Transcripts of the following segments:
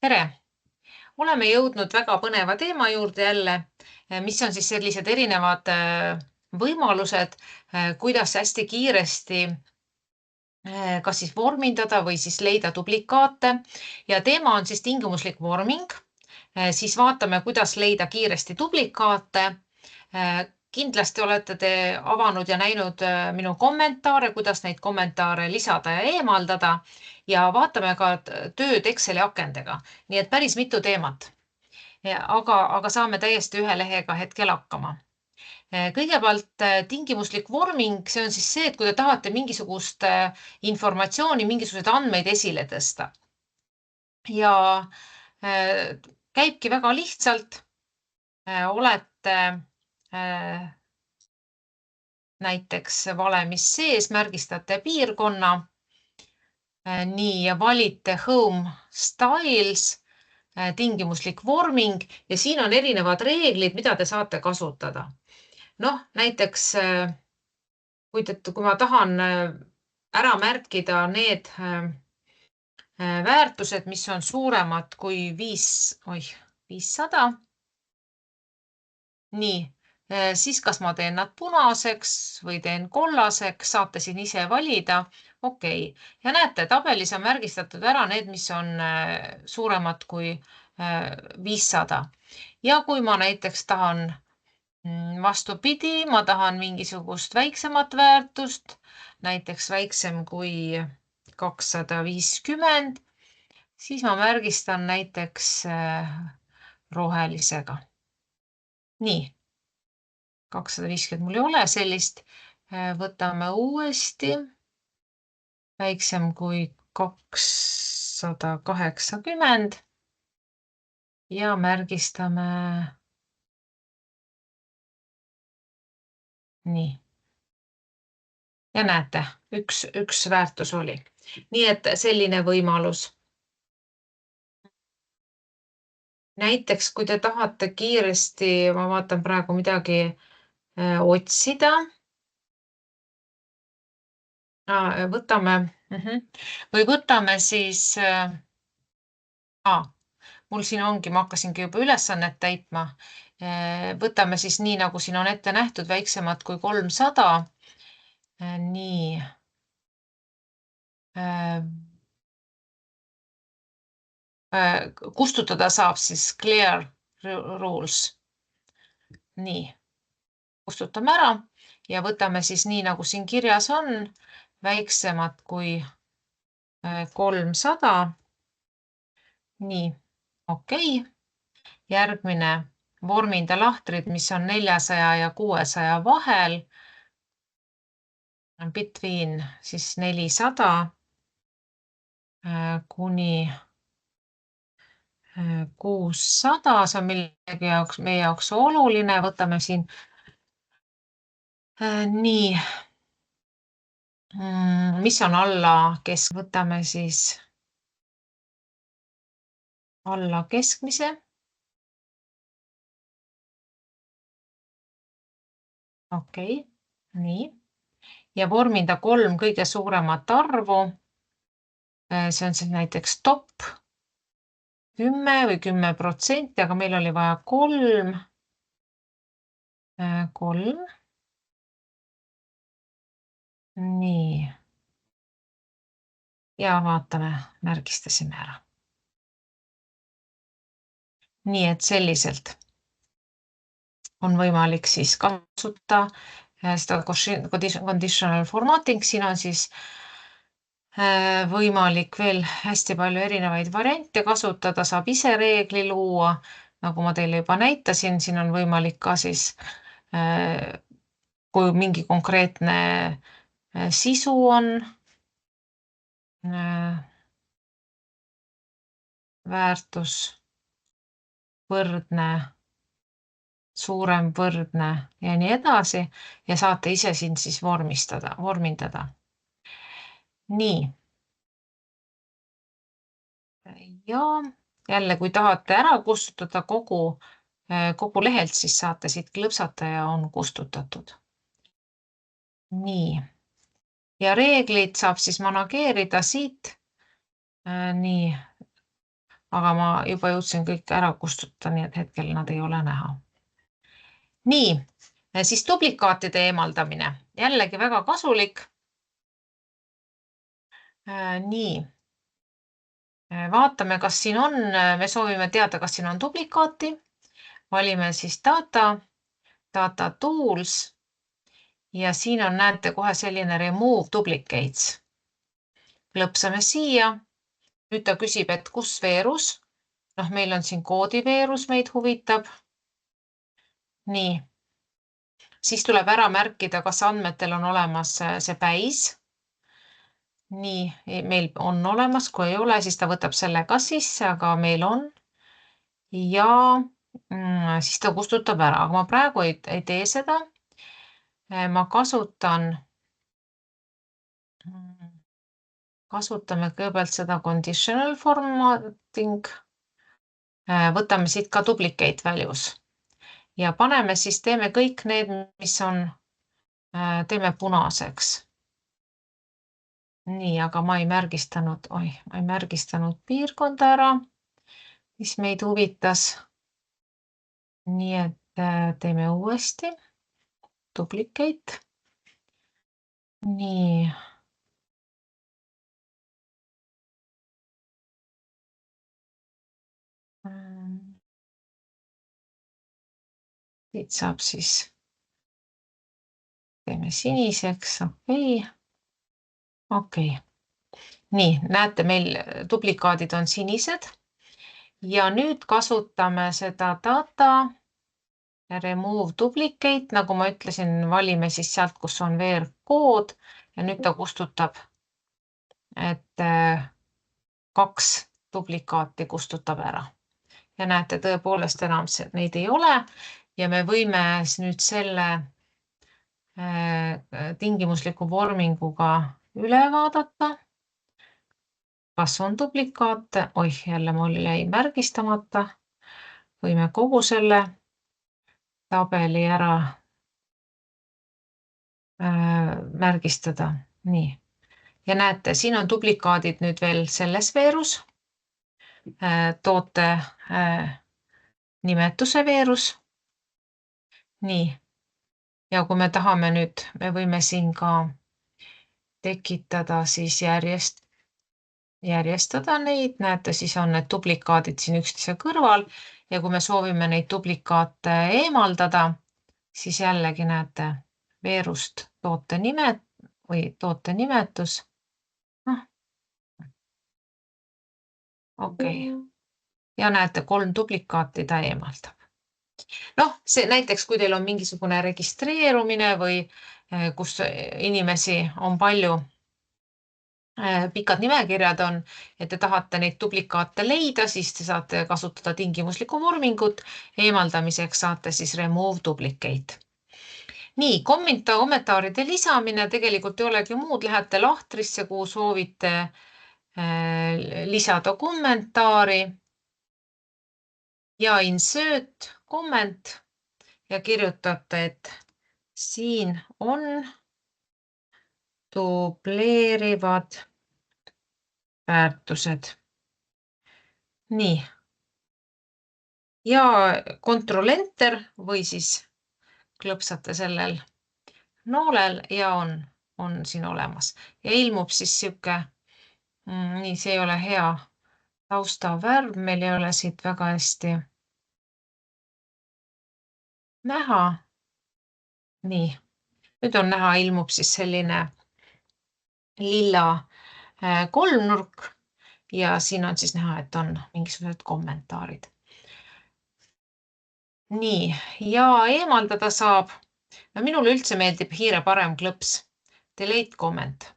Tere! Oleme jõudnud väga põneva teema juurde jälle, mis on siis sellised erinevad võimalused, kuidas hästi kiiresti kas siis vormindada või siis leida duplikaate. Ja teema on siis tingimuslik vorming. Siis vaatame, kuidas leida kiiresti duplikaate. Kindlasti olete te avanud ja näinud minu kommentaare, kuidas neid kommentaare lisada ja eemaldada. Ja vaatame ka tööd Exceli akendega. Nii et päris mitu teemat. Aga saame täiesti ühe lehega hetkel hakkama. Kõigepealt tingimuslik vorming, see on siis see, et kui te tahate mingisugust informatsiooni, mingisuguseid andmeid esile tõsta. Ja käibki väga lihtsalt. Olete näiteks valemis sees, märgistate piirkonna. Nii, ja valite Home Styles, tingimuslik vorming ja siin on erinevad reeglid, mida te saate kasutada. Noh, näiteks kui ma tahan ära märkida need väärtused, mis on suuremad kui 500. Nii, siis kas ma teen nad punaseks või teen kollaseks, saate siin ise valida. Okei. Ja näete, tabelis on märgistatud ära need, mis on suuremad kui 500. Ja kui ma näiteks tahan vastupidi, ma tahan mingisugust väiksemat väärtust, näiteks väiksem kui 250, siis ma märgistan näiteks rohelisega. Nii, 250 mul ei ole sellist. Võtame uuesti. Väiksem kui 280 ja märgistame. Nii. Ja näete, üks väärtus oli. Nii et selline võimalus. Näiteks, kui te tahate kiiresti, ma vaatan praegu midagi otsida. Või võtame siis, mul siin ongi, ma hakkasingi juba ülesannet täitma. Võtame siis nii, nagu siin on ette nähtud, väiksemad kui 300. Nii. Kustutada saab siis clear rules. Nii. Kustutame ära ja võtame siis nii, nagu siin kirjas on, väiksemad kui 300. Nii, okei. Järgmine vorminda lahtrid, mis on 400 ja 600 vahel. Between siis 400 kuni 600, see on meie jaoks oluline. Võtame siin nii, mis on alla võtame siis alla keskmise. Okei, nii. Ja vorminda 3 kõige suuremat arvu. See on siis näiteks top 10 või 10%, aga meil oli vaja 3. 3. Nii. Ja vaatame, märgistasime ära. Nii et selliselt on võimalik siis kasutada seda conditional formatting. Siin on siis võimalik veel hästi palju erinevaid variante kasutada, saab ise reegli luua, nagu ma teile juba näitasin. Siin on võimalik ka siis, kui mingi konkreetne sisu on, väärtus, võrdne, suurem, võrdne ja nii edasi ja saate ise siin siis vormindada. Nii. Ja jälle, kui tahate ära kustutada kogu lehelt, siis saate siit klõpsata ja on kustutatud. Nii. Ja reeglid saab siis manageerida siit. Nii. aga ma juba jõudsin kõik ära kustutada, nii et hetkel nad ei ole näha. Nii, siis duplikaatide eemaldamine, jällegi väga kasulik. Nii, vaatame, kas siin on, me soovime teada, kas siin on duplikaati. Valime siis data tools ja siin on, näete kohe selline remove duplicates. Klõpsame siia. Nüüd ta küsib, et kus veerus. Noh, meil on siin koodiveerus, meid huvitab. Nii. Siis tuleb ära märkida, kas andmetel on olemas see päis. Nii, meil on olemas, kui ei ole, siis ta võtab selle ka sisse, aga meil on. Ja siis ta kustutab ära, aga ma praegu ei tee seda. Ma kasutame kõigepealt seda conditional formatting. Võtame siit ka duplicate values ja paneme siis, teeme kõik need, mis on, teeme punaseks. Nii, aga ma ei märgistanud piirkonda ära, mis meid huvitas. Nii et teeme uuesti. Duplicate. Nii. Siit saab siis, teeme siniseks, okei. Nii, näete, meil duplikaadid on sinised ja nüüd kasutame seda data remove duplicate, nagu ma ütlesin, valime siis sealt, kus on veerkood ja nüüd ta kustutab, et 2 duplikaati kustutab ära. Ja näete, tõepoolest enam neid ei ole ja me võime nüüd selle tingimusliku vorminguga üle vaadata. Kas on duplikaate? Oih, jälle mul jäi märgistamata. Võime kogu selle tabeli ära märgistada. Nii. Ja näete, siin on duplikaadid nüüd veel selles veerus. Toote nimetuse veerus. Nii. Ja kui me tahame nüüd, me võime siin ka tekitada siis järjestada neid. Näete, siis on need duplikaadid siin üksteise kõrval ja kui me soovime neid duplikaate eemaldada, siis jällegi näete veerust toote nimetus. Okei. Ja näete, 3 duplikaati ta eemaldab. Noh, see näiteks, kui teil on mingisugune registreerumine või kus inimesi on palju, pikad nimekirjad on, et te tahate neid duplikaate leida, siis te saate kasutada tingimuslikku vormingut. Eemaldamiseks saate siis remove duplicate. Nii, kommentaaride lisamine tegelikult ei olegi muud. Lähete lahtrisse, kuhu soovite lisada kommentaari ja insert comment ja kirjutate, et siin on dubleerivad väärtused. Nii. Ja control enter või siis klõpsate sellel noolel ja on siin olemas. Ja ilmub siis siuke, nii, see ei ole hea taustavärv, meil ei ole siit väga hästi näha. Nii, nüüd on näha, ilmub siis selline lilla kolmnurk ja siin on siis näha, et on mingisugused kommentaarid. Nii, ja eemaldada saab, no minule üldse meeldib hiire parem klõps, delete comment.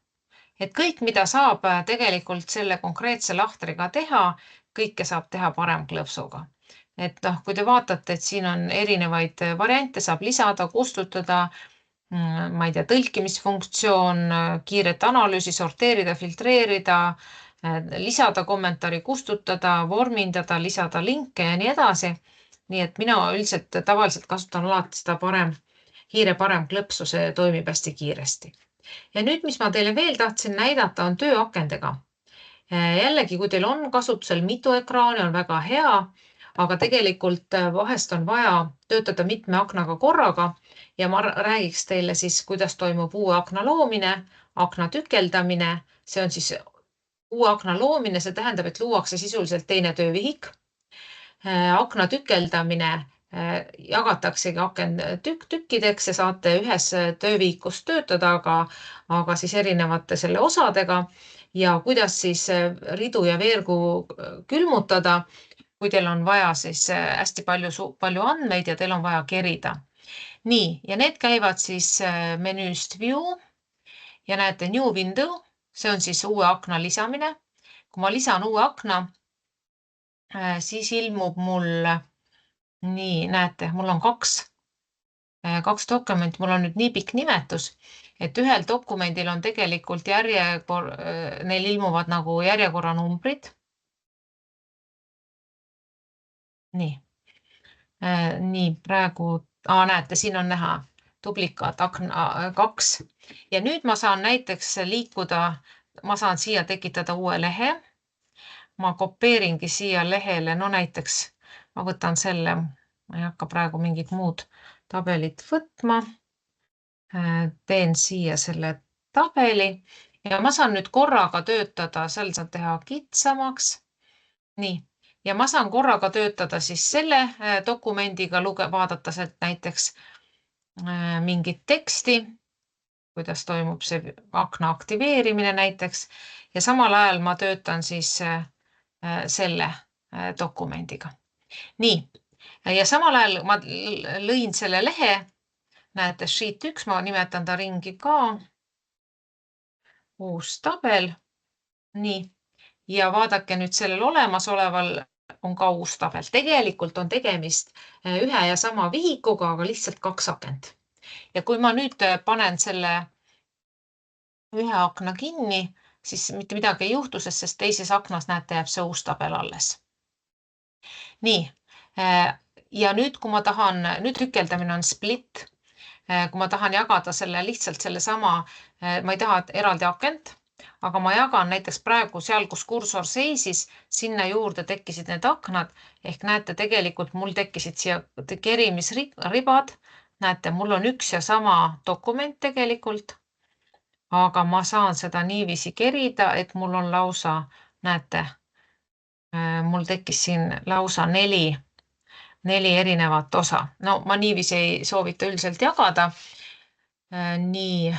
Et kõik, mida saab tegelikult selle konkreetse lahtriga teha, kõike saab teha parem klõpsuga. Et noh, kui te vaatate, et siin on erinevaid variante, saab lisada, kustutada, ma ei tea, tõlkimisfunktsioon, kiiret analüüsi, sorteerida, filtreerida, lisada kommentaari, kustutada, vormindada, lisada linke ja nii edasi. Nii et mina üldiselt tavaliselt kasutan alati seda hiire parem klõpsu, see toimib hästi kiiresti. Ja nüüd, mis ma teile veel tahtsin näidata, on tööakendega. Jällegi, kui teil on kasutusel mitu ekraani, on väga hea, aga tegelikult vahest on vaja töötada mitme aknaga korraga ja ma räägiks teile siis, kuidas toimub uue akna loomine, akna tükeldamine. See on siis uue akna loomine, see tähendab, et luuakse sisuliselt teine töövihik. Akna tükeldamine jagataksegi aken tükkideks ja saate ühes töövihikus töötada, aga siis erinevate selle osadega ja kuidas siis ridu ja veergu külmutada, kui teil on vaja siis hästi palju andmeid ja teil on vaja kerida. Nii, ja need käivad siis menüüst View ja näete New Window, see on siis uue akna lisamine. Kui ma lisan uue akna, siis ilmub mul, nii näete, mul on kaks dokumenti, mul on nüüd nii pikk nimetus, et ühel dokumendil on tegelikult neil ilmuvad nagu järjekorranumbrid. Nii, praegu, näete, siin on näha duplikaat akna 2 ja nüüd ma saan näiteks liikuda, ma saan siia tekitada uue lehe. Ma kopeeringi siia lehele, no näiteks ma võtan selle, ma ei hakka praegu mingit muud tabelit võtma. Teen siia selle tabeli ja ma saan nüüd korraga töötada, seal saan teha kitsamaks. Nii, ja ma saan korraga töötada siis selle dokumendiga, vaadata sealt näiteks mingit teksti, kuidas toimub see akna aktiveerimine näiteks ja samal ajal ma töötan siis selle dokumendiga. Nii, ja samal ajal ma lõin selle lehe, näete Sheet 1, ma nimetan ta ringi ka, uus tabel, nii, ja vaadake nüüd sellel olemasoleval on ka uus tabel. Tegelikult on tegemist ühe ja sama vihikuga, aga lihtsalt 2 akent. Ja kui ma nüüd panen selle ühe akna kinni, siis mitte midagi ei juhtu, sest teises aknas näete, jääb see uus tabel alles. Nii, ja nüüd, kui ma tahan, nüüd tükeldamine on split, kui ma tahan jagada selle lihtsalt sellesama, ma ei taha eraldi akent, aga ma jagan näiteks praegu seal, kus kursor seisis, sinna juurde tekkisid need aknad, ehk näete, tegelikult mul tekkisid siia kerimisribad, näete, mul on üks ja sama dokument tegelikult, aga ma saan seda niiviisi kerida, et mul on lausa, näete, mul tekkis siin lausa 4 erinevat osa. No ma niiviisi ei soovita üldiselt jagada. Nii.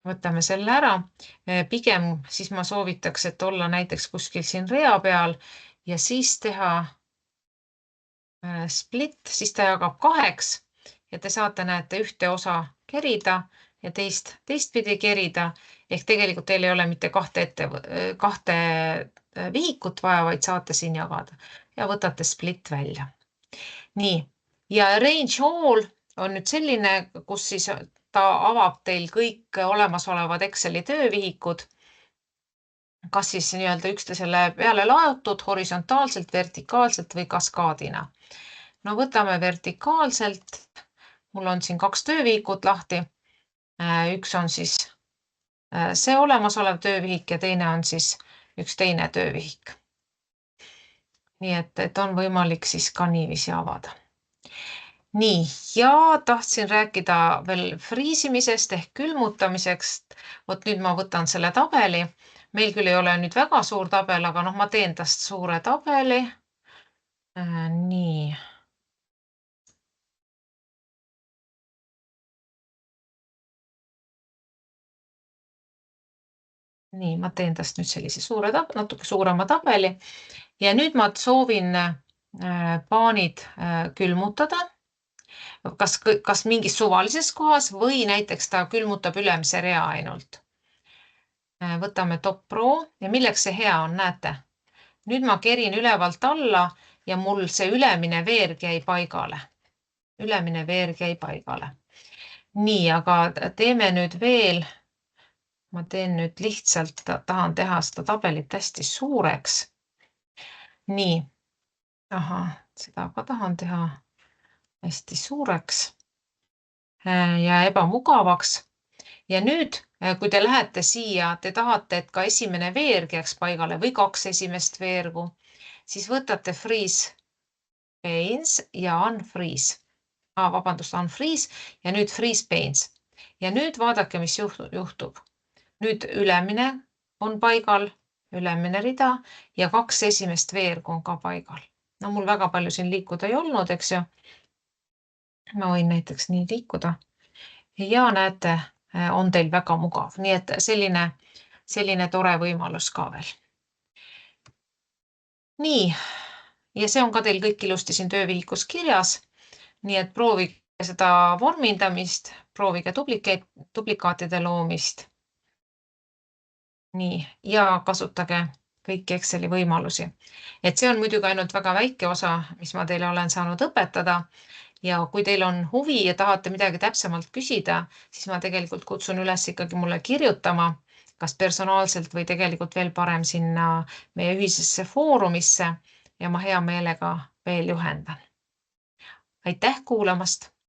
Võtame selle ära. Pigem siis ma soovitaks, et olla näiteks kuskil siin rea peal ja siis teha split, siis ta jagab 2 ja te saate, näete, ühte osa kerida ja teistpidi kerida. Ehk tegelikult teil ei ole mitte kahte vihikut vaja, vaid saate siin jagada ja võtate split välja. Nii, ja range all on nüüd selline, kus siis ta avab teil kõik olemasolevad Exceli töövihikud, kas siis nii-öelda üksteisele peale laotud, horisontaalselt, vertikaalselt või kaskaadina. No võtame vertikaalselt. Mul on siin 2 töövihikut lahti. Üks on siis see olemasolev töövihik ja teine on siis üks teine töövihik. Nii et on võimalik siis ka niiviisi avada. Nii, ja tahtsin rääkida veel friisimisest ehk külmutamisest. Vot nüüd ma võtan selle tabeli. Meil küll ei ole nüüd väga suur tabel, aga noh, ma teen tast suure tabeli. Nii. Nii, ma teen tast nüüd sellise natuke suurema tabeli ja nüüd ma soovin paanid külmutada. Kas mingis suvalises kohas või näiteks ta külmutab ülemise rea ainult. Võtame Top Pro ja milleks see hea on, näete. Nüüd ma kerin ülevalt alla ja mul see ülemine veerg jäi paigale. Ülemine veerg jäi paigale. Nii, aga teeme nüüd veel. Ma teen nüüd lihtsalt, tahan teha seda tabelit hästi suureks. Nii, ahah, seda ka tahan teha hästi suureks. ja ebamugavaks. Ja nüüd, kui te lähete siia, te tahate, et ka esimene veerg jääks paigale või 2 esimest veergu, siis võtate freeze panes ja unfreeze. Vabandust, unfreeze ja nüüd freeze panes. Ja nüüd vaadake, mis juhtub. Nüüd ülemine on paigal, ülemine rida ja 2 esimest veergu on ka paigal. No mul väga palju siin liikuda ei olnud, eks ju. Ma võin näiteks nii liikuda. Ja näete, on teil väga mugav. Nii et selline tore võimalus ka veel. Nii, ja see on ka teil kõik ilusti siin töövihikus kirjas. Nii et proovige seda vormindamist, proovige duplikaatide loomist. Nii, ja kasutage kõiki Exceli võimalusi. Et see on muidugi ainult väga väike osa, mis ma teile olen saanud õpetada. Ja kui teil on huvi ja tahate midagi täpsemalt küsida, siis ma tegelikult kutsun üles ikkagi mulle kirjutama, kas personaalselt või tegelikult veel parem sinna meie ühisesse foorumisse ja ma hea meelega veel juhendan. Aitäh kuulamast!